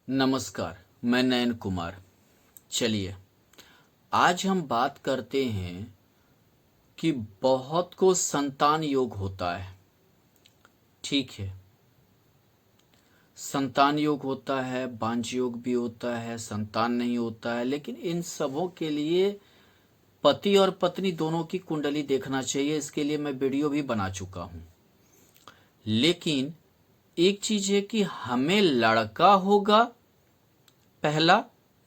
नमस्कार, मैं नयन कुमार। चलिए, आज हम बात करते हैं कि बहुत को संतान योग होता है। ठीक है, संतान योग होता है, बांझ योग भी होता है, संतान नहीं होता है, लेकिन इन सबों के लिए पति और पत्नी दोनों की कुंडली देखना चाहिए। इसके लिए मैं वीडियो भी बना चुका हूं। लेकिन एक चीज है कि हमें लड़का होगा पहला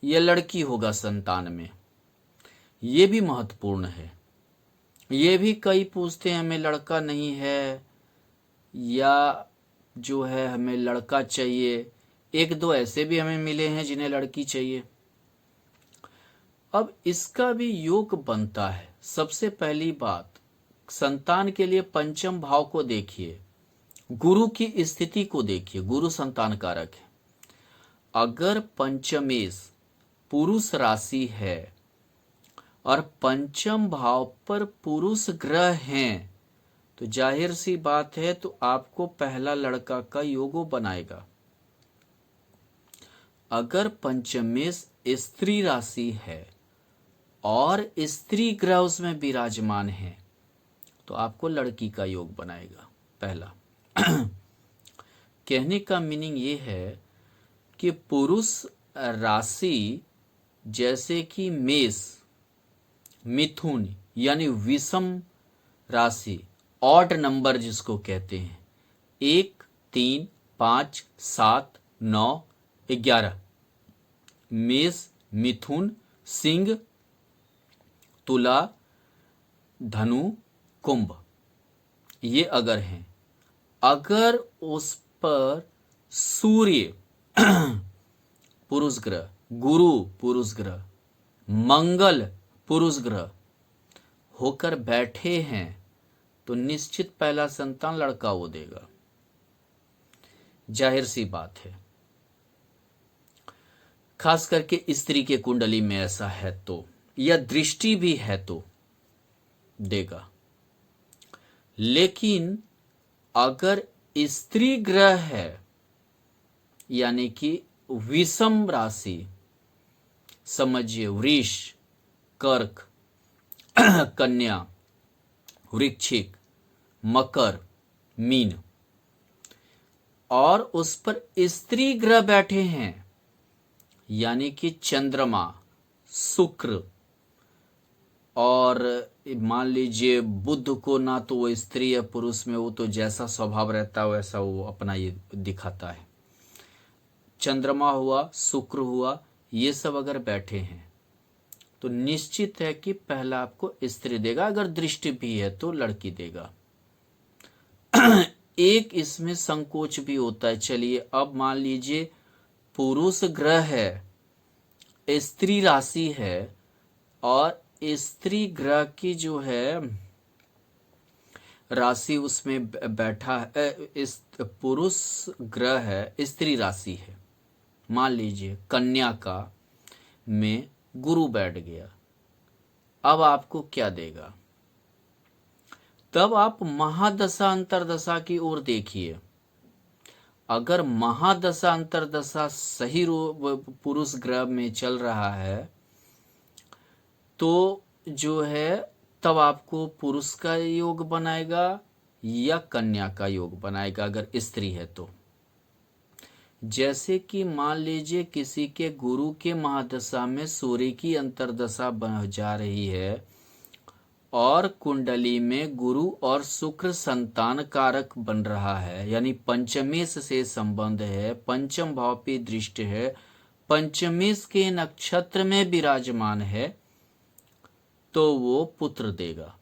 या लड़की होगा संतान में, ये भी महत्वपूर्ण है। ये भी कई पूछते हैं हमें लड़का नहीं है या जो है हमें लड़का चाहिए। एक दो ऐसे भी हमें मिले हैं जिन्हें लड़की चाहिए। अब इसका भी योग बनता है। सबसे पहली बात, संतान के लिए पंचम भाव को देखिए, गुरु की स्थिति को देखिए। गुरु संतान कारक है। अगर पंचमेश पुरुष राशि है और पंचम भाव पर पुरुष ग्रह हैं, तो जाहिर सी बात है तो आपको पहला लड़का का योग बनाएगा। अगर पंचमेश स्त्री राशि है और स्त्री ग्रह उसमें विराजमान है तो आपको लड़की का योग बनाएगा पहला। कहने का मीनिंग ये है कि पुरुष राशि जैसे कि मेष, मिथुन यानी विषम राशि, ऑड नंबर जिसको कहते हैं, 1, 3, 5, 7, 9, 11, मेष, मिथुन, सिंह, तुला, धनु, कुंभ, ये अगर हैं, अगर उस पर सूर्य पुरुष ग्रह, गुरु पुरुष ग्रह, मंगल पुरुष ग्रह होकर बैठे हैं तो निश्चित पहला संतान लड़का वो देगा। जाहिर सी बात है। खास करके स्त्री के कुंडली में ऐसा है तो, या दृष्टि भी है तो देगा। लेकिन अगर स्त्री ग्रह है यानी कि विषम राशि, समझिए वृष, कर्क, कन्या, वृश्चिक, मकर, मीन, और उस पर स्त्री ग्रह बैठे हैं यानी कि चंद्रमा, शुक्र, और मान लीजिए बुध को, ना तो वो स्त्री या पुरुष में, वो तो जैसा स्वभाव रहता है वैसा वो अपना ये दिखाता है। चंद्रमा हुआ, शुक्र हुआ, ये सब अगर बैठे हैं तो निश्चित है कि पहला आपको स्त्री देगा। अगर दृष्टि भी है तो लड़की देगा। एक इसमें संकोच भी होता है। चलिए, अब मान लीजिए पुरुष ग्रह है, स्त्री राशि है, और स्त्री ग्रह की जो है राशि उसमें बैठा है, इस पुरुष ग्रह है, स्त्री राशि है, मान लीजिए कन्या का में गुरु बैठ गया। अब आपको क्या देगा? तब आप महादशा अंतरदशा की ओर देखिए। अगर महादशा अंतरदशा सही पुरुष ग्रह में चल रहा है तो जो है तब आपको पुरुष का योग बनाएगा या कन्या का योग बनाएगा अगर स्त्री है तो। जैसे कि मान लीजिए किसी के गुरु के महादशा में सूर्य की अंतरदशा बन जा रही है और कुंडली में गुरु और शुक्र संतान कारक बन रहा है, यानी पंचमेश से संबंध है, पंचम भाव पे दृष्टि है, पंचमेश के नक्षत्र में विराजमान है, तो वो पुत्र देगा।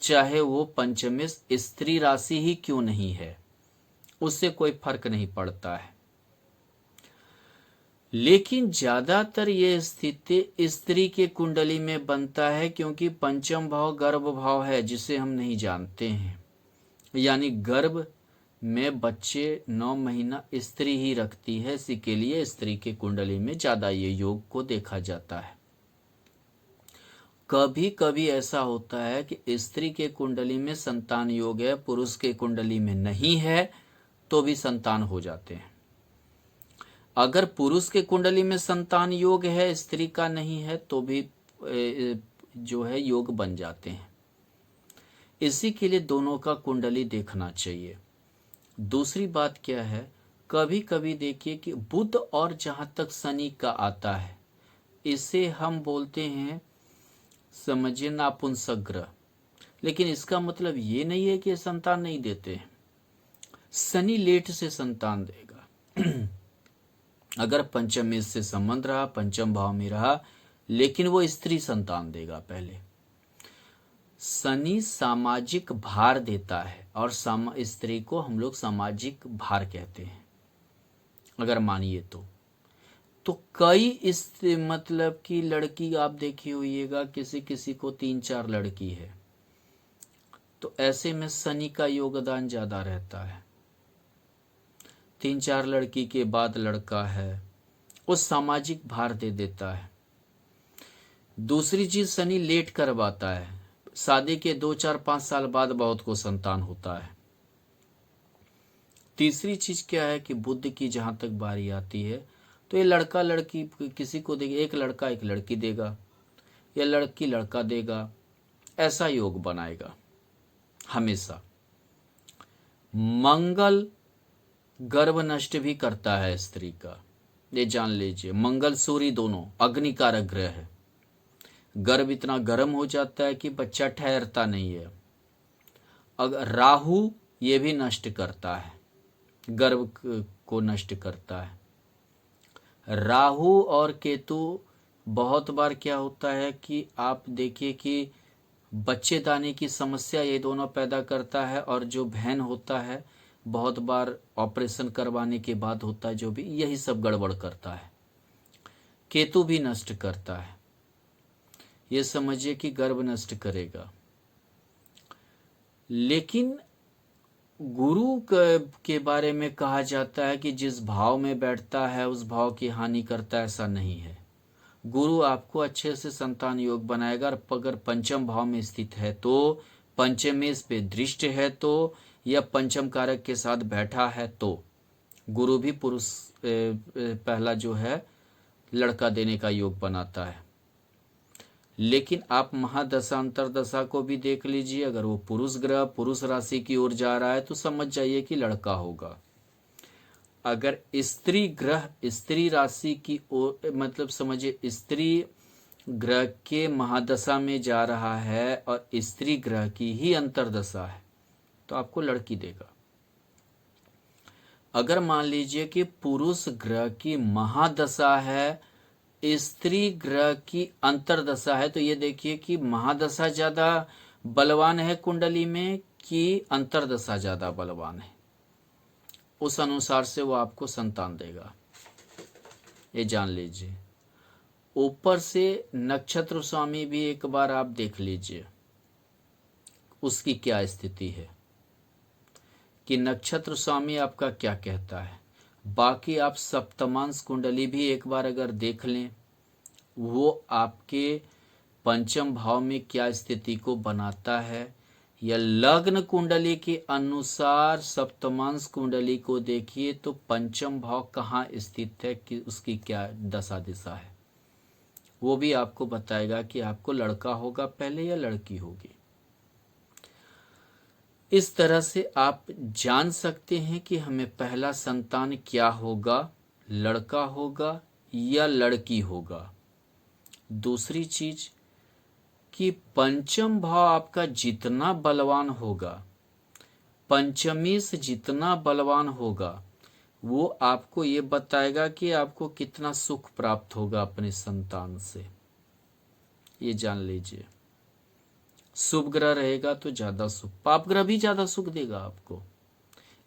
चाहे वो पंचमेश स्त्री राशि ही क्यों नहीं है, उससे कोई फर्क नहीं पड़ता है। लेकिन ज्यादातर ये स्थिति स्त्री के कुंडली में बनता है क्योंकि पंचम भाव गर्भ भाव है जिसे हम नहीं जानते हैं, यानी गर्भ में बच्चे 9 महीना स्त्री ही रखती है, इसी के लिए स्त्री के कुंडली में ज्यादा ये योग को देखा जाता है। कभी कभी ऐसा होता है कि स्त्री के कुंडली में संतान योग है, पुरुष के कुंडली में नहीं है, तो भी संतान हो जाते हैं। अगर पुरुष के कुंडली में संतान योग है, स्त्री का नहीं है, तो भी जो है योग बन जाते हैं। इसी के लिए दोनों का कुंडली देखना चाहिए। दूसरी बात क्या है, कभी कभी देखिए कि बुध और जहां तक शनि का आता है, इसे हम बोलते हैं, समझिए, नापुंसक ग्रह। लेकिन इसका मतलब ये नहीं है कि संतान नहीं देते हैं। शनि लेट से संतान देगा अगर पंचम से संबंध रहा, पंचम भाव में रहा, लेकिन वो स्त्री संतान देगा। पहले शनि सामाजिक भार देता है, और स्त्री को हम लोग सामाजिक भार कहते हैं, अगर मानिए तो कई इस मतलब कि लड़की आप देखी होइएगा, किसी किसी को 3-4 लड़की है, तो ऐसे में शनि का योगदान ज्यादा रहता है। 3-4 लड़की के बाद लड़का है, वो सामाजिक भार दे देता है। दूसरी चीज, शनि लेट करवाता है। शादी के 2-4-5 साल बाद बहुत को संतान होता है। तीसरी चीज क्या है कि बुध की जहां तक बारी आती है, तो ये लड़का लड़की किसी को देगा, एक लड़का एक लड़की देगा, या लड़की लड़का देगा, ऐसा योग बनाएगा हमेशा। मंगल गर्भ नष्ट भी करता है स्त्री का, ये जान लीजिए। मंगल सूर्य दोनों अग्निकारक ग्रह है। गर्भ इतना गर्म हो जाता है कि बच्चा ठहरता नहीं है। अगर राहु ये भी नष्ट करता है, गर्भ को नष्ट करता है। राहु और केतु बहुत बार क्या होता है कि आप देखिए कि बच्चेदानी की समस्या ये दोनों पैदा करता है, और जो बहन होता है बहुत बार ऑपरेशन करवाने के बाद होता है, जो भी यही सब गड़बड़ करता है। केतु भी नष्ट करता है, ये समझिए कि गर्भ नष्ट करेगा। लेकिन गुरु के बारे में कहा जाता है कि जिस भाव में बैठता है उस भाव की हानि करता है, ऐसा नहीं है। गुरु आपको अच्छे से संतान योग बनाएगा। और अगर पंचम भाव में स्थित है तो, पंचमेश पे दृष्ट है तो, या पंचम कारक के साथ बैठा है तो, गुरु भी पुरुष पहला जो है लड़का देने का योग बनाता है। लेकिन आप महादशा अंतरदशा को भी देख लीजिए, अगर वो पुरुष ग्रह पुरुष राशि की ओर जा रहा है तो समझ जाइए कि लड़का होगा। अगर स्त्री ग्रह स्त्री राशि की ओर, मतलब समझिए स्त्री ग्रह के महादशा में जा रहा है और स्त्री ग्रह की ही अंतरदशा है, तो आपको लड़की देगा। अगर मान लीजिए कि पुरुष ग्रह की महादशा है, स्त्री ग्रह की अंतरदशा है, तो ये देखिए कि महादशा ज्यादा बलवान है कुंडली में कि अंतरदशा ज्यादा बलवान है, उस अनुसार से वो आपको संतान देगा, ये जान लीजिए। ऊपर से नक्षत्र स्वामी भी एक बार आप देख लीजिए उसकी क्या स्थिति है, कि नक्षत्र स्वामी आपका क्या कहता है। बाकी आप सप्तमांश कुंडली भी एक बार अगर देख लें, वो आपके पंचम भाव में क्या स्थिति को बनाता है, या लग्न कुंडली के अनुसार सप्तमांश कुंडली को देखिए तो पंचम भाव कहाँ स्थित है, कि उसकी क्या दशा दिशा है, वो भी आपको बताएगा कि आपको लड़का होगा पहले या लड़की होगी। इस तरह से आप जान सकते हैं कि हमें पहला संतान क्या होगा, लड़का होगा या लड़की होगा। दूसरी चीज कि पंचम भाव आपका जितना बलवान होगा, पंचमी से जितना बलवान होगा, वो आपको ये बताएगा कि आपको कितना सुख प्राप्त होगा अपने संतान से, ये जान लीजिए। शुभ ग्रह रहेगा तो ज्यादा सुख, पाप ग्रह भी ज्यादा सुख देगा आपको।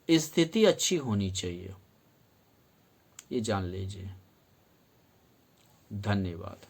स्थिति अच्छी होनी चाहिए, ये जान लीजिए। धन्यवाद।